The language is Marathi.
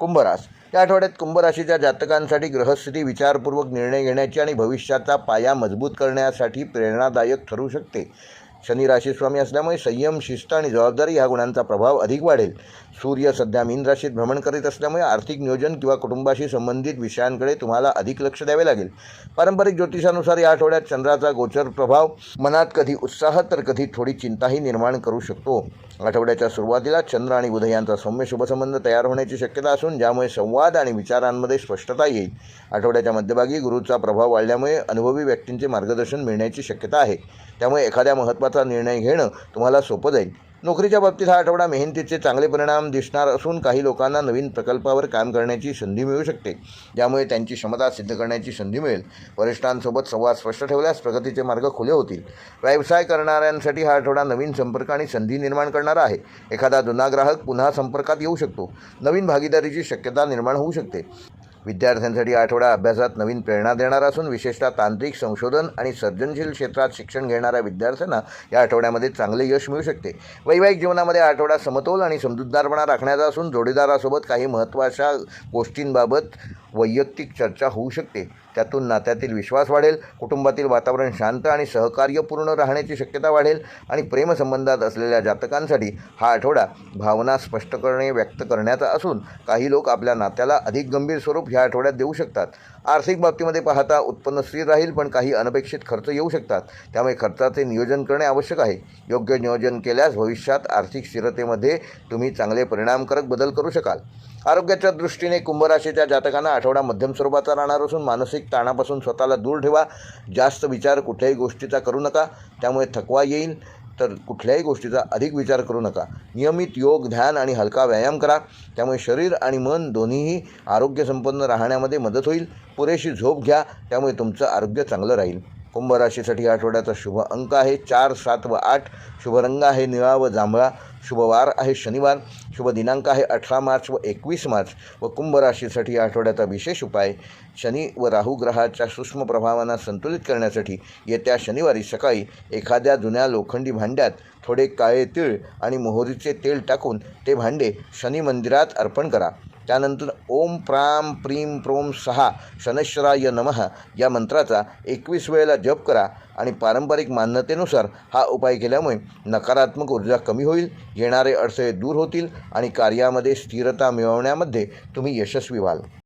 कुंभ रास या आठवड्यात कुंभ राशीच्या जातकांसाठी ग्रहस्थिती विचारपूर्वक निर्णय घेण्याची आणि भविष्याचा पाया मजबूत करण्यासाठी प्रेरणादायक ठरू शकते. शनी राशीस्वामी असल्यामुळे संयम, शिस्त आणि जबाबदारी ह्या गुणांचा प्रभाव अधिक वाढेल. सूर्य सध्या मीन राशीत भ्रमण करीत असल्यामुळे आर्थिक नियोजन किंवा कुटुंबाशी संबंधित विषयांकडे तुम्हाला अधिक लक्ष द्यावे लागेल. पारंपरिक ज्योतिषानुसार या आठवड्यात चंद्राचा गोचर प्रभाव मनात कधी उत्साह तर कधी थोडी चिंताही निर्माण करू शकतो. आठवड्याच्या सुरुवातीला चंद्र आणि बुध यांचा सौम्य शुभसंबंध तयार होण्याची शक्यता असून ज्यामुळे संवाद आणि विचारांमध्ये स्पष्टता येईल. आठवड्याच्या मध्यभागी गुरूचा प्रभाव वाढल्यामुळे अनुभवी व्यक्तींचे मार्गदर्शन मिळण्याची शक्यता आहे. त्यामुळे एखाद्या महत्त्वाचा निर्णय घेणं तुम्हाला सोपं जाईल. नोकरीच्या बाबतीत हा आठवडा मेहनतीचे चांगले परिणाम दिसणार असून काही लोकांना नवीन प्रकल्पावर काम करण्याची संधी मिळू शकते, ज्यामुळे त्यांची क्षमता सिद्ध करण्याची संधी मिळेल. वरिष्ठांसोबत संवाद स्पष्ट ठेवल्यास प्रगतीचे मार्ग खुले होतील. व्यवसाय करणाऱ्यांसाठी हा आठवडा नवीन संपर्क आणि संधी निर्माण करणारा आहे. एखादा जुना ग्राहक पुन्हा संपर्कात येऊ शकतो. नवीन भागीदारीची शक्यता निर्माण होऊ शकते. विद्यार्थ्यांसाठी हा आठवडा अभ्यासात नवीन प्रेरणा देणारा असून विशेषतः तांत्रिक, संशोधन आणि सर्जनशील क्षेत्रात शिक्षण घेणाऱ्या विद्यार्थ्यांना या आठवड्यामध्ये चांगले यश मिळू शकते. वैवाहिक जीवनामध्ये हा आठवडा समतोल आणि समजूतदारपणा राखण्याचा असून जोडीदारासोबत काही महत्त्वाच्या गोष्टींबाबत वैयक्तिक चर्चा होऊ शकते. त्यातून नात्यातील विश्वास वाढेल. कुटुंबातील वातावरण शांत आणि सहकार्यपूर्ण राहण्याची शक्यता वाढेल. आणि प्रेमसंबंधात असलेल्या जातकांसाठी हा आठवडा भावना स्पष्टपणे व्यक्त करण्याचा असून काही लोक आपल्या नात्याला अधिक गंभीर स्वरूप ह्या आठवड्यात देऊ शकतात. आर्थिक बाबतीमध्ये पाहता उत्पन्न स्थिर राहील, पण काही अनपेक्षित खर्च येऊ शकतात. त्यामुळे खर्चाचे नियोजन करणे आवश्यक आहे. योग्य नियोजन केल्यास भविष्यात आर्थिक स्थिरतेमध्ये तुम्ही चांगले परिणामकारक बदल करू शकाल. आरोग्याच्या दृष्टीने कुंभ राशीच्या जातकांना आठवडा मध्यम स्वरूपाचा राहणार असून मानसिक ताणापासून स्वतःला दूर ठेवा. जास्त विचार कुठल्याही गोष्टीचा करू नका, त्यामुळे थकवा येईल. तर कुठल्याही गोष्टीचा अधिक विचार करू नका. नियमित योग, ध्यान आणि हलका व्यायाम करा, त्यामुळे शरीर आणि मन दोन्हीही आरोग्यसंपन्न राहण्यामध्ये मदत होईल. पुरेशी झोप घ्या, त्यामुळे तुमचं आरोग्य चांगलं राहील. कुंभ राशीसाठी आठवड्याचा शुभ अंक आहे 4, 7 व 8. शुभ रंग आहे निळा व जांभळा. शुभ वार आहे शनिवार. शुभ दिनांक आहे 18 मार्च व 21 मार्च. व कुंभ राशीसाठी आठवड्याचा विशेष उपाय शनी व राहू ग्रहाच्या सूक्ष्म प्रभावांना संतुलित करण्यासाठी येत्या शनिवारी सकाळी एखाद्या जुन्या लोखंडी भांड्यात थोडे काळे तीळ आणि मोहरीचे तेल टाकून ते भांडे शनी मंदिरात अर्पण करा. त्यानंतर ओम प्राम प्रीम प्रोम 6 शनैश्वराय नमः या मंत्राचा 21 वेळेला जप करा. आणि पारंपरिक मान्यतेनुसार हा उपाय केल्यामुळे नकारात्मक ऊर्जा कमी होईल, येणारे अडथळे दूर होतील आणि कार्यामध्ये स्थिरता मिळवण्यामध्ये तुम्ही यशस्वी व्हाल.